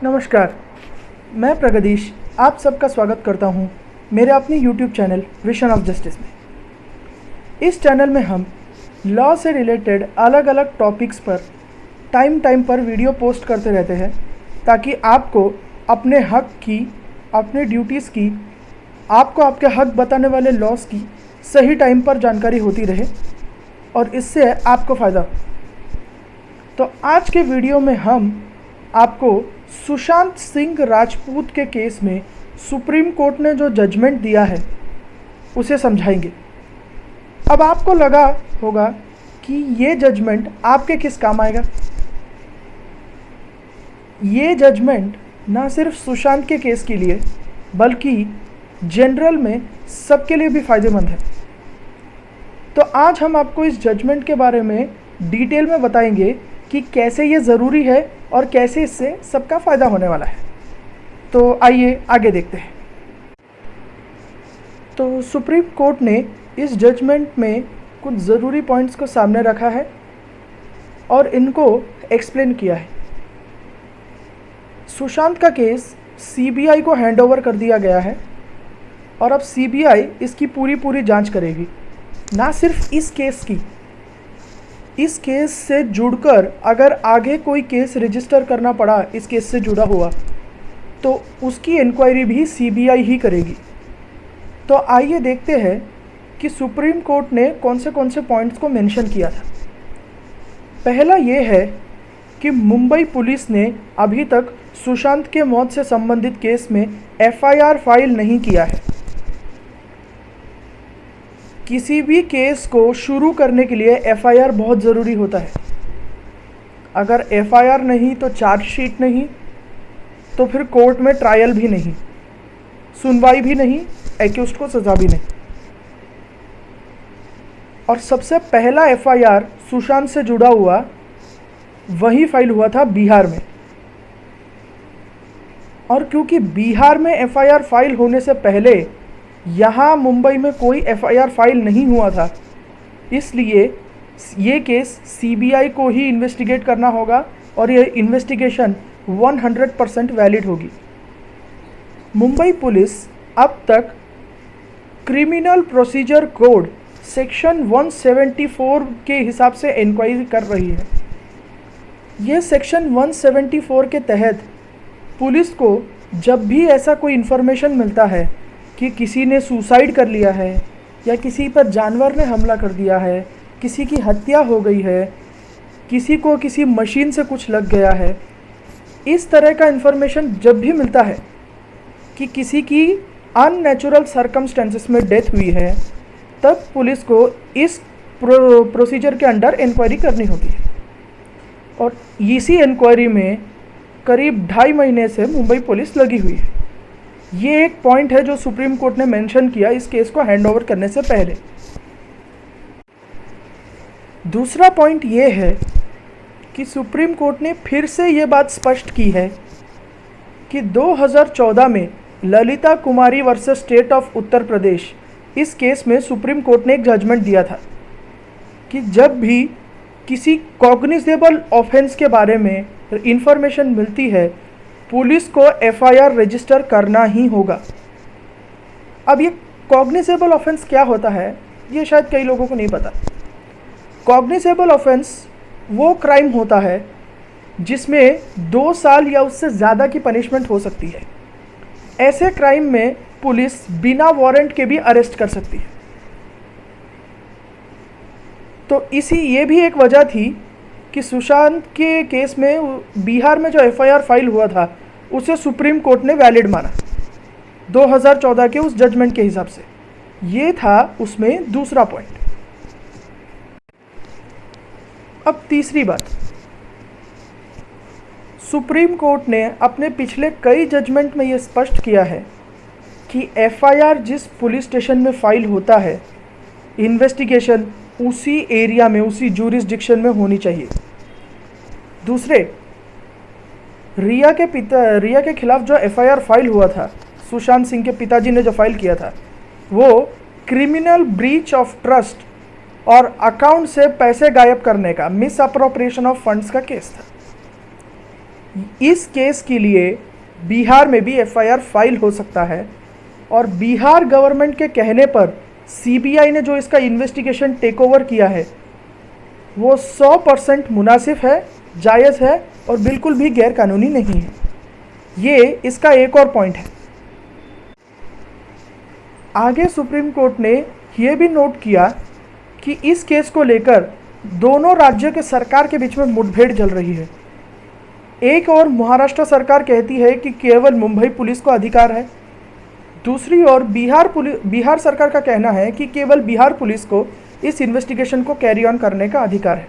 नमस्कार, मैं प्रगदीश आप सबका स्वागत करता हूं मेरे अपने YouTube channel vision of justice में। इस चैनल में हम लॉ से रिलेटेड अलग अलग टॉपिक्स पर टाइम पर वीडियो पोस्ट करते रहते हैं ताकि आपको अपने हक की, अपने ड्यूटीज़ की, आपको आपके हक बताने वाले लॉस की सही टाइम पर जानकारी होती रहे और इससे आपको फ़ायदा हो। तो आज के वीडियो में हम आपको सुशांत सिंह राजपूत के केस में सुप्रीम कोर्ट ने जो जजमेंट दिया है उसे समझाएंगे। अब आपको लगा होगा कि ये जजमेंट आपके किस काम आएगा। ये जजमेंट ना सिर्फ सुशांत के केस के लिए बल्कि जनरल में सबके लिए भी फ़ायदेमंद है। तो आज हम आपको इस जजमेंट के बारे में डिटेल में बताएंगे कि कैसे ये ज़रूरी है और कैसे इससे सबका फ़ायदा होने वाला है। तो आइए आगे देखते हैं। तो सुप्रीम कोर्ट ने इस जजमेंट में कुछ ज़रूरी पॉइंट्स को सामने रखा है और इनको एक्सप्लेन किया है। सुशांत का केस सीबीआई को हैंडओवर कर दिया गया है और अब सीबीआई इसकी पूरी जांच करेगी। ना सिर्फ इस केस की, इस केस से जुड़कर अगर आगे कोई केस रजिस्टर करना पड़ा इस केस से जुड़ा हुआ तो उसकी इंक्वायरी भी सीबीआई ही करेगी। तो आइए देखते हैं कि सुप्रीम कोर्ट ने कौन से पॉइंट्स को मेंशन किया था। पहला ये है कि मुंबई पुलिस ने अभी तक सुशांत के मौत से संबंधित केस में एफआईआर फाइल नहीं किया है। किसी भी केस को शुरू करने के लिए एफआईआर बहुत ज़रूरी होता है। अगर एफआईआर नहीं तो चार्जशीट नहीं, तो फिर कोर्ट में ट्रायल भी नहीं, सुनवाई भी नहीं, एक्यूज्ड को सज़ा भी नहीं। और सबसे पहला एफआईआर सुशांत से जुड़ा हुआ वही फाइल हुआ था बिहार में। और क्योंकि बिहार में एफआईआर फाइल होने से पहले यहाँ मुंबई में कोई एफआईआर फाइल नहीं हुआ था, इसलिए ये केस सीबीआई को ही इन्वेस्टिगेट करना होगा और ये इन्वेस्टिगेशन 100% वैलिड होगी। मुंबई पुलिस अब तक क्रिमिनल प्रोसीजर कोड सेक्शन 174 के हिसाब से इंक्वायरी कर रही है। ये सेक्शन 174 के तहत पुलिस को जब भी ऐसा कोई इन्फॉर्मेशन मिलता है कि किसी ने सुसाइड कर लिया है या किसी पर जानवर ने हमला कर दिया है, किसी की हत्या हो गई है, किसी को किसी मशीन से कुछ लग गया है, इस तरह का इन्फॉर्मेशन जब भी मिलता है कि किसी की अननेचुरल सर्कमस्टेंसेस में डेथ हुई है, तब पुलिस को इस प्रोसीजर के अंडर इंक्वायरी करनी होती है। और इसी इंक्वायरी में करीब 2.5 महीने से मुंबई पुलिस लगी हुई है। ये एक पॉइंट है जो सुप्रीम कोर्ट ने मेंशन किया इस केस को हैंडओवर करने से पहले। दूसरा पॉइंट ये है कि सुप्रीम कोर्ट ने फिर से ये बात स्पष्ट की है कि 2014 में ललिता कुमारी versus state of Uttar Pradesh, इस केस में सुप्रीम कोर्ट ने एक जजमेंट दिया था कि जब भी किसी कॉग्निजेबल ऑफेंस के बारे में इंफॉर्मेशन मिलती है, पुलिस को एफआईआर रजिस्टर करना ही होगा। अब ये कॉग्निजेबल ऑफेंस क्या होता है ये शायद कई लोगों को नहीं पता। कॉग्निजेबल ऑफेंस वो क्राइम होता है जिसमें 2 साल या उससे ज़्यादा की पनिशमेंट हो सकती है। ऐसे क्राइम में पुलिस बिना वारंट के भी अरेस्ट कर सकती है। तो ये भी एक वजह थी कि सुशांत के केस में बिहार में जो एफआईआर फाइल हुआ था उसे सुप्रीम कोर्ट ने वैलिड माना 2014 के उस जजमेंट के हिसाब से। ये था उसमें दूसरा पॉइंट। अब तीसरी बात, सुप्रीम कोर्ट ने अपने पिछले कई जजमेंट में ये स्पष्ट किया है कि एफआईआर जिस पुलिस स्टेशन में फाइल होता है, इन्वेस्टिगेशन उसी एरिया में, उसी जूरिसडिक्शन में होनी चाहिए। दूसरे, रिया के खिलाफ जो एफआईआर फाइल हुआ था, सुशांत सिंह के पिताजी ने जो फाइल किया था, वो क्रिमिनल ब्रीच ऑफ ट्रस्ट और अकाउंट से पैसे गायब करने का, मिस अप्रोप्रिएशन ऑफ फंड्स का केस था। इस केस के लिए बिहार में भी एफआईआर फाइल हो सकता है और बिहार गवर्नमेंट के कहने पर सीबीआई ने जो इसका इन्वेस्टिगेशन टेक ओवर किया है वो 100% मुनासिब है, जायज़ है और बिल्कुल भी गैरकानूनी नहीं है। ये इसका एक और पॉइंट है। आगे सुप्रीम कोर्ट ने यह भी नोट किया कि इस केस को लेकर दोनों राज्यों के सरकार के बीच में मुठभेड़ चल रही है। एक और महाराष्ट्र सरकार कहती है कि केवल मुंबई पुलिस को अधिकार है, दूसरी ओर बिहार सरकार का कहना है कि केवल बिहार पुलिस को इस इन्वेस्टिगेशन को कैरी ऑन करने का अधिकार है।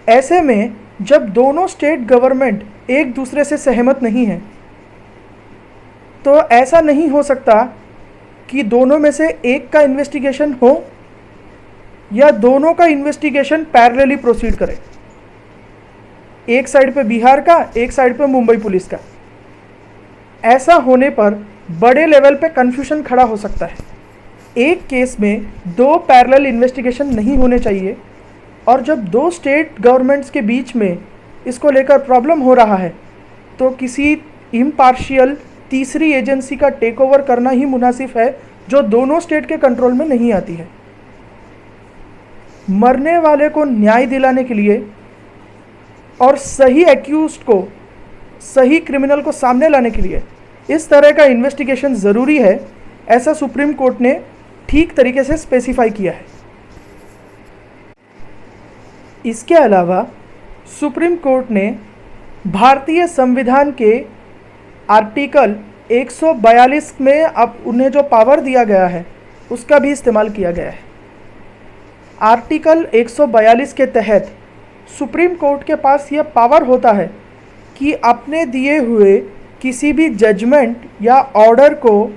ऐसे में जब दोनों स्टेट गवर्नमेंट एक दूसरे से सहमत नहीं है तो ऐसा नहीं हो सकता कि दोनों में से एक का इन्वेस्टिगेशन हो या दोनों का इन्वेस्टिगेशन पैरेलली प्रोसीड करे, एक साइड पे बिहार का, एक साइड पे मुंबई पुलिस का। ऐसा होने पर बड़े लेवल पे कन्फ्यूजन खड़ा हो सकता है। एक केस में दो पैरेलल इन्वेस्टिगेशन नहीं होने चाहिए और जब दो स्टेट गवर्नमेंट्स के बीच में इसको लेकर प्रॉब्लम हो रहा है तो किसी इम्पार्शियल तीसरी एजेंसी का टेक ओवर करना ही मुनासिब है जो दोनों स्टेट के कंट्रोल में नहीं आती है। मरने वाले को न्याय दिलाने के लिए और सही एक्यूज्ड को, सही क्रिमिनल को सामने लाने के लिए इस तरह का इन्वेस्टिगेशन ज़रूरी है, ऐसा सुप्रीम कोर्ट ने ठीक तरीके से स्पेसिफाई किया है। इसके अलावा सुप्रीम कोर्ट ने भारतीय संविधान के आर्टिकल 142 में अब उन्हें जो पावर दिया गया है उसका भी इस्तेमाल किया गया है। आर्टिकल 142 के तहत सुप्रीम कोर्ट के पास यह पावर होता है कि अपने दिए हुए किसी भी जजमेंट या ऑर्डर को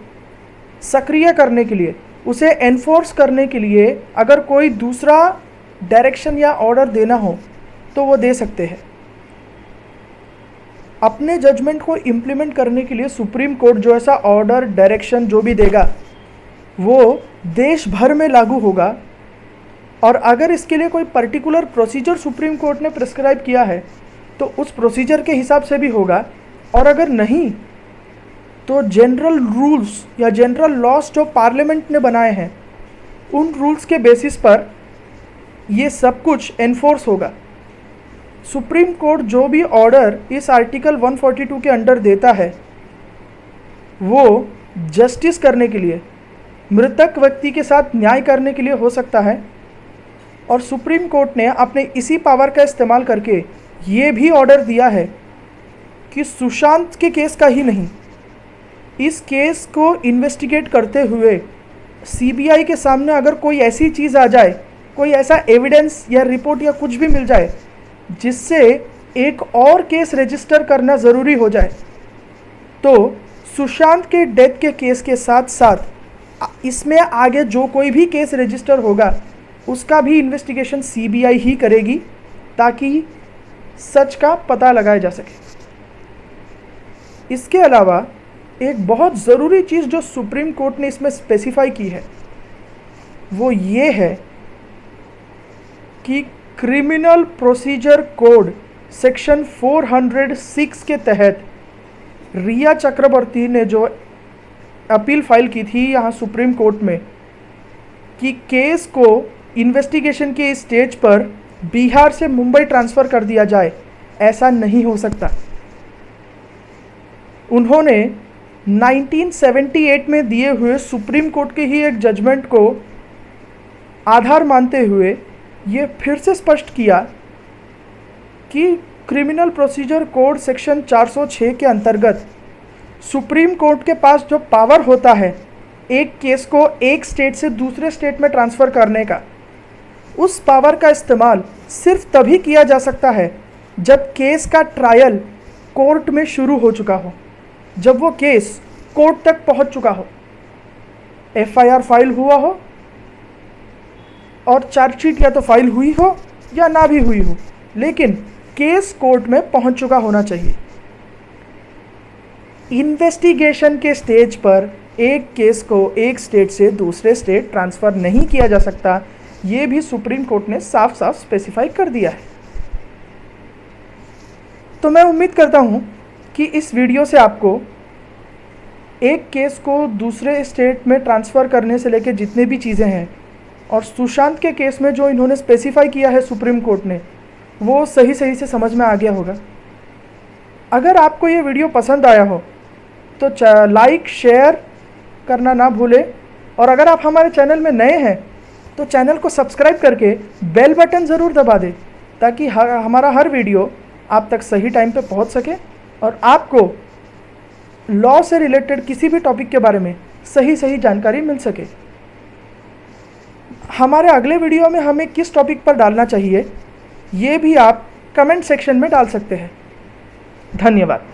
सक्रिय करने के लिए, उसे एनफोर्स करने के लिए अगर कोई दूसरा डायरेक्शन या ऑर्डर देना हो तो वो दे सकते हैं। अपने जजमेंट को इम्प्लीमेंट करने के लिए सुप्रीम कोर्ट जो ऐसा ऑर्डर, डायरेक्शन जो भी देगा वो देश भर में लागू होगा और अगर इसके लिए कोई पर्टिकुलर प्रोसीजर सुप्रीम कोर्ट ने प्रिस्क्राइब किया है तो उस प्रोसीजर के हिसाब से भी होगा और अगर नहीं तो जनरल रूल्स या जनरल लॉस जो पार्लियामेंट ने बनाए हैं उन रूल्स के बेसिस पर ये सब कुछ एनफोर्स होगा। सुप्रीम कोर्ट जो भी ऑर्डर इस आर्टिकल 142 के अंडर देता है वो जस्टिस करने के लिए, मृतक व्यक्ति के साथ न्याय करने के लिए हो सकता है और सुप्रीम कोर्ट ने अपने इसी पावर का इस्तेमाल करके ये भी ऑर्डर दिया है कि सुशांत के केस का ही नहीं, इस केस को इन्वेस्टिगेट करते हुए सीबीआई के सामने अगर कोई ऐसी चीज़ आ जाए, कोई ऐसा एविडेंस या रिपोर्ट या कुछ भी मिल जाए जिससे एक और केस रजिस्टर करना ज़रूरी हो जाए तो सुशांत के डेथ के केस के साथ साथ इसमें आगे जो कोई भी केस रजिस्टर होगा उसका भी इन्वेस्टिगेशन सीबीआई ही करेगी ताकि सच का पता लगाया जा सके। इसके अलावा एक बहुत ज़रूरी चीज़ जो सुप्रीम कोर्ट ने इसमें स्पेसिफाई की है वो ये है कि क्रिमिनल प्रोसीजर कोड सेक्शन 406 के तहत रिया चक्रवर्ती ने जो अपील फाइल की थी यहाँ सुप्रीम कोर्ट में कि केस को इन्वेस्टिगेशन के स्टेज पर बिहार से मुंबई ट्रांसफ़र कर दिया जाए, ऐसा नहीं हो सकता। उन्होंने 1978 में दिए हुए सुप्रीम कोर्ट के ही एक जजमेंट को आधार मानते हुए ये फिर से स्पष्ट किया कि क्रिमिनल प्रोसीजर कोड सेक्शन 406 के अंतर्गत सुप्रीम कोर्ट के पास जो पावर होता है एक केस को एक स्टेट से दूसरे स्टेट में ट्रांसफ़र करने का, उस पावर का इस्तेमाल सिर्फ तभी किया जा सकता है जब केस का ट्रायल कोर्ट में शुरू हो चुका हो, जब वो केस कोर्ट तक पहुंच चुका हो, एफआईआर फाइल हुआ हो और चार्जशीट या तो फाइल हुई हो या ना भी हुई हो, लेकिन केस कोर्ट में पहुंच चुका होना चाहिए। इन्वेस्टिगेशन के स्टेज पर एक केस को एक स्टेट से दूसरे स्टेट ट्रांसफ़र नहीं किया जा सकता, ये भी सुप्रीम कोर्ट ने साफ साफ स्पेसिफाई कर दिया है। तो मैं उम्मीद करता हूँ कि इस वीडियो से आपको एक केस को दूसरे स्टेट में ट्रांसफ़र करने से लेकर जितने भी चीज़ें हैं और सुशांत के केस में जो इन्होंने स्पेसिफाई किया है सुप्रीम कोर्ट ने, वो सही सही से समझ में आ गया होगा। अगर आपको ये वीडियो पसंद आया हो तो लाइक शेयर करना ना भूलें, और अगर आप हमारे चैनल में नए हैं तो चैनल को सब्सक्राइब करके बेल बटन ज़रूर दबा दें, ताकि हमारा हर वीडियो आप तक सही टाइम पे पहुंच सके और आपको लॉ से रिलेटेड किसी भी टॉपिक के बारे में सही सही जानकारी मिल सके। हमारे अगले वीडियो में हमें किस टॉपिक पर डालना चाहिए, ये भी आप कमेंट सेक्शन में डाल सकते हैं। धन्यवाद।